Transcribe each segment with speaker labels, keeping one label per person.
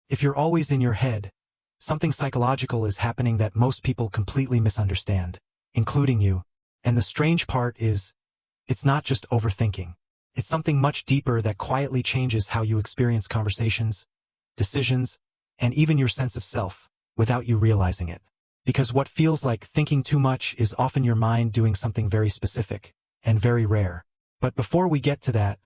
Speaker 1: If you're always in your head, something psychological is happening that most people completely misunderstand, including you. And the strange part is, it's not just overthinking. It's something much deeper that quietly changes how you experience conversations, decisions, and even your sense of self, without you realizing it. Because what feels like thinking too much is often your mind doing something very specific, and very rare. But before we get to that,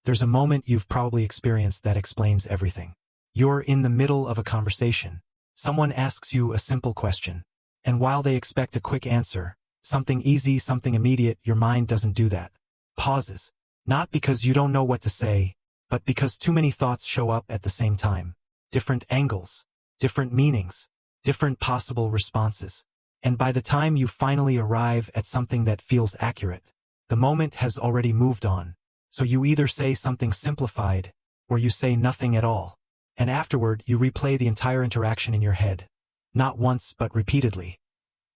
Speaker 1: there's a moment you've probably experienced that explains everything. You're in the middle of a conversation. Someone asks you a simple question. And while they expect a quick answer, something easy, something immediate, your mind doesn't do that. Pauses. Not because you don't know what to say, but because too many thoughts show up at the same time. Different angles, different meanings, different possible responses. And by the time you finally arrive at something that feels accurate, the moment has already moved on. So you either say something simplified, or you say nothing at all. And afterward, you replay the entire interaction in your head. Not once, but repeatedly.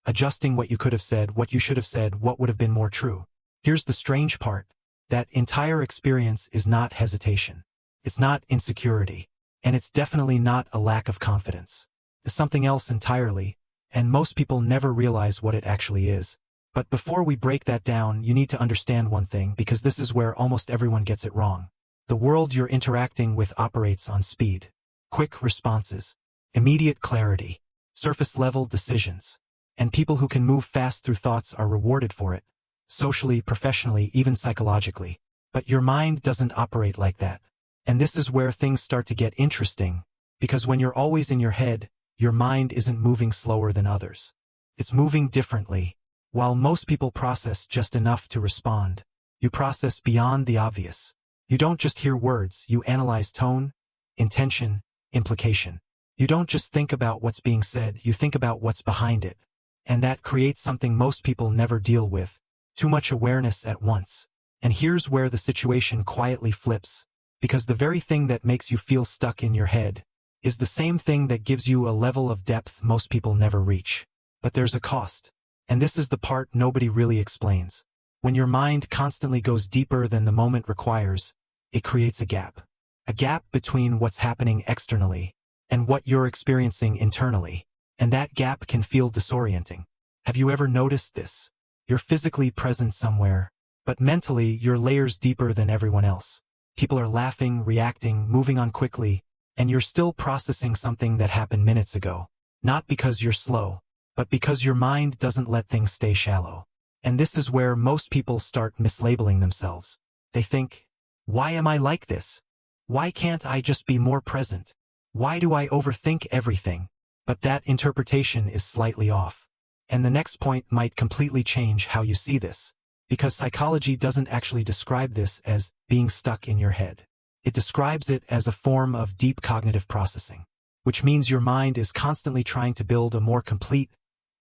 Speaker 1: Adjusting what you could have said, what you should have said, what would have been more true. Here's the strange part. That entire experience is not hesitation. It's not insecurity. And it's definitely not a lack of confidence. It's something else entirely, and most people never realize what it actually is. But before we break that down, you need to understand one thing, because this is where almost everyone gets it wrong. The world you're interacting with operates on speed. Quick responses, immediate clarity, surface-level decisions. And people who can move fast through thoughts are rewarded for it. Socially, professionally, even psychologically. But your mind doesn't operate like that. And this is where things start to get interesting, because when you're always in your head, your mind isn't moving slower than others. It's moving differently. While most people process just enough to respond, you process beyond the obvious. You don't just hear words, you analyze tone, intention, implication. You don't just think about what's being said, you think about what's behind it. And that creates something most people never deal with. Too much awareness at once. And here's where the situation quietly flips, because the very thing that makes you feel stuck in your head is the same thing that gives you a level of depth most people never reach. But there's a cost. And this is the part nobody really explains. When your mind constantly goes deeper than the moment requires, it creates a gap. A gap between what's happening externally and what you're experiencing internally. And that gap can feel disorienting. Have you ever noticed this? You're physically present somewhere, but mentally you're layers deeper than everyone else. People are laughing, reacting, moving on quickly, and you're still processing something that happened minutes ago. Not because you're slow, but because your mind doesn't let things stay shallow. And this is where most people start mislabeling themselves. They think, why am I like this? Why can't I just be more present? Why do I overthink everything? But that interpretation is slightly off. And the next point might completely change how you see this, because psychology doesn't actually describe this as being stuck in your head. It describes it as a form of deep cognitive processing, which means your mind is constantly trying to build a more complete,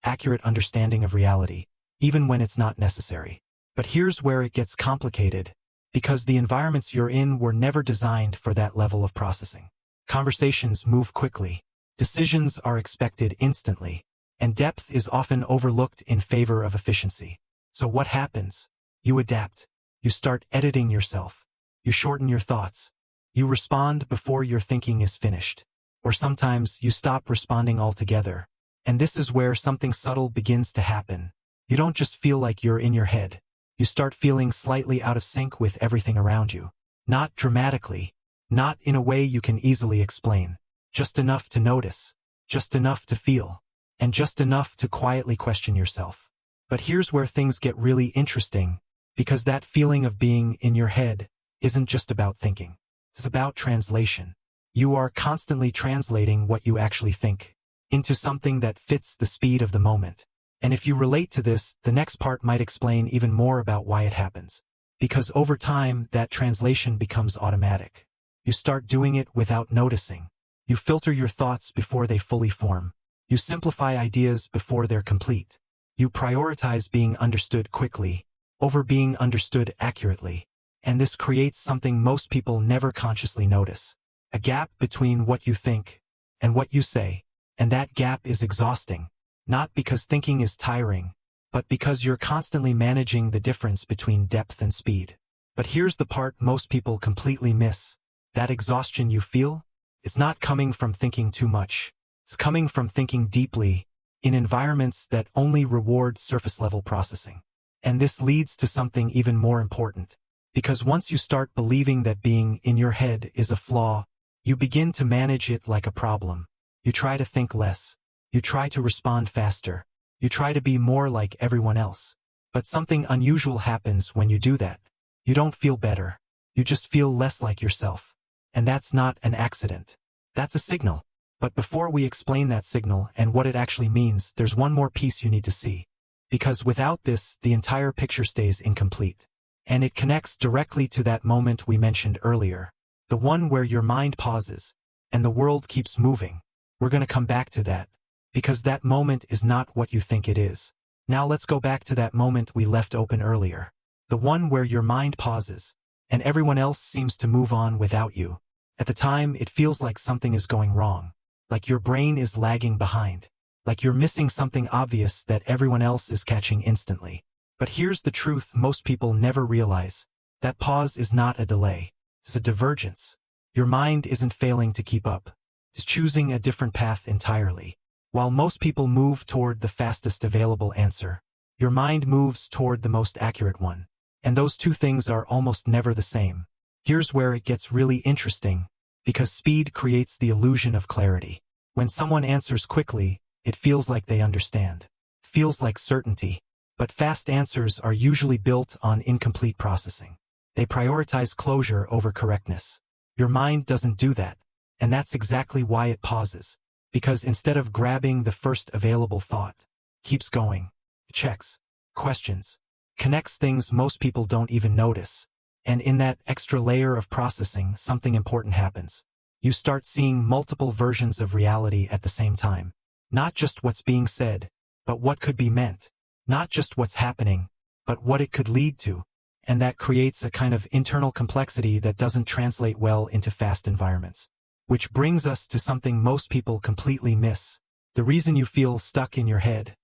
Speaker 1: accurate understanding of reality, even when it's not necessary. But here's where it gets complicated, because the environments you're in were never designed for that level of processing. Conversations move quickly, decisions are expected instantly, and depth is often overlooked in favor of efficiency. So what happens? You adapt. You start editing yourself. You shorten your thoughts. You respond before your thinking is finished. Or sometimes you stop responding altogether. And this is where something subtle begins to happen. You don't just feel like you're in your head. You start feeling slightly out of sync with everything around you. Not dramatically. Not in a way you can easily explain. Just enough to notice. Just enough to feel. And just enough to quietly question yourself. But here's where things get really interesting, because that feeling of being in your head isn't just about thinking. It's about translation. You are constantly translating what you actually think into something that fits the speed of the moment. And if you relate to this, the next part might explain even more about why it happens. Because over time, that translation becomes automatic. You start doing it without noticing. You filter your thoughts before they fully form. You simplify ideas before they're complete. You prioritize being understood quickly over being understood accurately. And this creates something most people never consciously notice. A gap between what you think and what you say. And that gap is exhausting. Not because thinking is tiring, but because you're constantly managing the difference between depth and speed. But here's the part most people completely miss. That exhaustion you feel, It's not coming from thinking too much. It's coming from thinking deeply in environments that only reward surface-level processing. And this leads to something even more important. Because once you start believing that being in your head is a flaw, you begin to manage it like a problem. You try to think less. You try to respond faster. You try to be more like everyone else. But something unusual happens when you do that. You don't feel better. You just feel less like yourself. And that's not an accident. That's a signal. But before we explain that signal and what it actually means, there's one more piece you need to see. Because without this, the entire picture stays incomplete. And it connects directly to that moment we mentioned earlier. The one where your mind pauses, and the world keeps moving. We're going to come back to that. Because that moment is not what you think it is. Now let's go back to that moment we left open earlier. The one where your mind pauses, and everyone else seems to move on without you. At the time, it feels like something is going wrong. Like your brain is lagging behind. Like you're missing something obvious that everyone else is catching instantly. But here's the truth most people never realize. That pause is not a delay. It's a divergence. Your mind isn't failing to keep up. It's choosing a different path entirely. While most people move toward the fastest available answer, your mind moves toward the most accurate one. And those two things are almost never the same. Here's where it gets really interesting, because speed creates the illusion of clarity. When someone answers quickly, it feels like they understand. Feels like certainty. But fast answers are usually built on incomplete processing. They prioritize closure over correctness. Your mind doesn't do that. And that's exactly why it pauses. Because instead of grabbing the first available thought, keeps going, checks, questions, connects things most people don't even notice. And in that extra layer of processing, something important happens. You start seeing multiple versions of reality at the same time. Not just what's being said, but what could be meant. Not just what's happening, but what it could lead to. And that creates a kind of internal complexity that doesn't translate well into fast environments. Which brings us to something most people completely miss. The reason you feel stuck in your head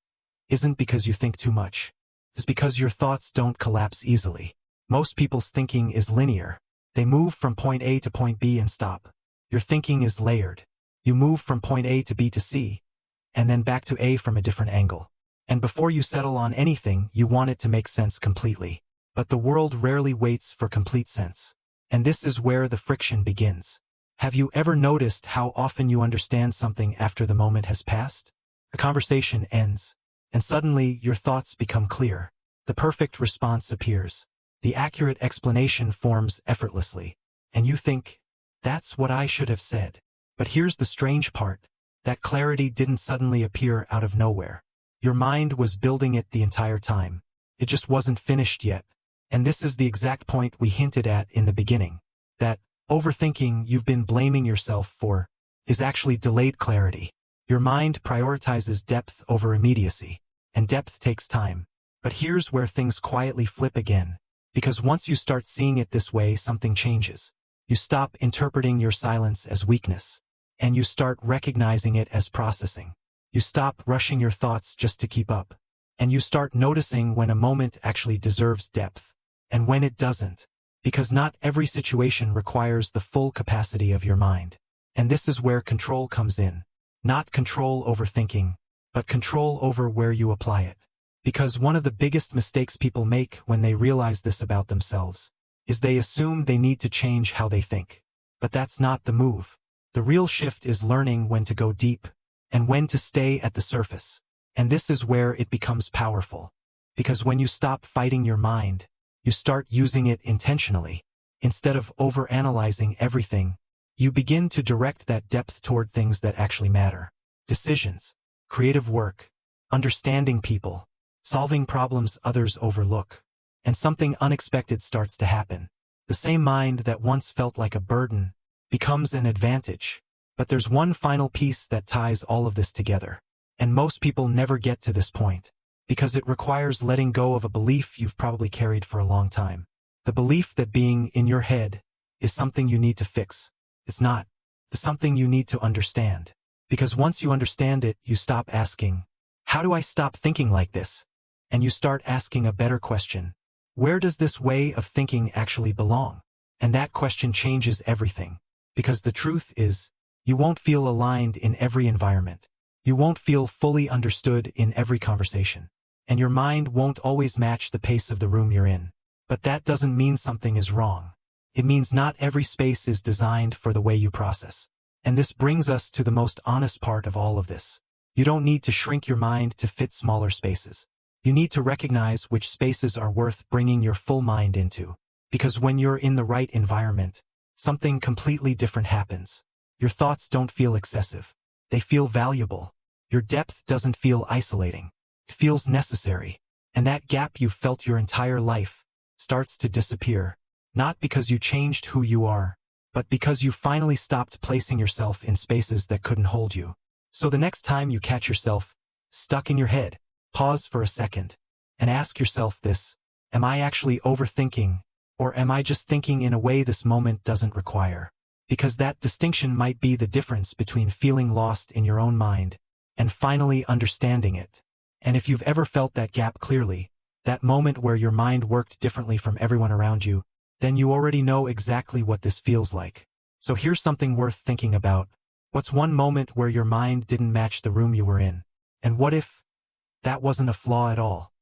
Speaker 1: isn't because you think too much. It's because your thoughts don't collapse easily. Most people's thinking is linear. They move from point A to point B and stop. Your thinking is layered. You move from point A to B to C, and then back to A from a different angle. And before you settle on anything, you want it to make sense completely. But the world rarely waits for complete sense. And this is where the friction begins. Have you ever noticed how often you understand something after the moment has passed? A conversation ends, and suddenly your thoughts become clear. The perfect response appears. The accurate explanation forms effortlessly. And you think, that's what I should have said. But here's the strange part. That clarity didn't suddenly appear out of nowhere. Your mind was building it the entire time. It just wasn't finished yet. And this is the exact point we hinted at in the beginning. That overthinking you've been blaming yourself for is actually delayed clarity. Your mind prioritizes depth over immediacy, and depth takes time. But here's where things quietly flip again. Because once you start seeing it this way, something changes. You stop interpreting your silence as weakness, and you start recognizing it as processing. You stop rushing your thoughts just to keep up, and you start noticing when a moment actually deserves depth, and when it doesn't. Because not every situation requires the full capacity of your mind. And this is where control comes in. Not control over thinking, but control over where you apply it. Because one of the biggest mistakes people make when they realize this about themselves is they assume they need to change how they think. But that's not the move. The real shift is learning when to go deep and when to stay at the surface. And this is where it becomes powerful. Because when you stop fighting your mind, you start using it intentionally. Instead of overanalyzing everything, you begin to direct that depth toward things that actually matter. Decisions, creative work, understanding people, solving problems others overlook. And something unexpected starts to happen. The same mind that once felt like a burden becomes an advantage. But there's one final piece that ties all of this together. And most people never get to this point. Because it requires letting go of a belief you've probably carried for a long time. The belief that being in your head is something you need to fix. It's not. It's something you need to understand. Because once you understand it, you stop asking, how do I stop thinking like this? And you start asking a better question. Where does this way of thinking actually belong? And that question changes everything. Because the truth is, You won't feel aligned in every environment. You won't feel fully understood in every conversation. And your mind won't always match the pace of the room you're in. But that doesn't mean something is wrong. It means not every space is designed for the way you process. And this brings us to the most honest part of all of this. You don't need to shrink your mind to fit smaller spaces. You need to recognize which spaces are worth bringing your full mind into. Because when you're in the right environment, something completely different happens. Your thoughts don't feel excessive. They feel valuable. Your depth doesn't feel isolating. It feels necessary. And that gap you've felt your entire life starts to disappear. Not because you changed who you are, but because you finally stopped placing yourself in spaces that couldn't hold you. So the next time you catch yourself stuck in your head, pause for a second and ask yourself this: am I actually overthinking, or am I just thinking in a way this moment doesn't require? Because that distinction might be the difference between feeling lost in your own mind and finally understanding it. And if you've ever felt that gap clearly, that moment where your mind worked differently from everyone around you, then you already know exactly what this feels like. So here's something worth thinking about. What's one moment where your mind didn't match the room you were in? And what if that wasn't a flaw at all?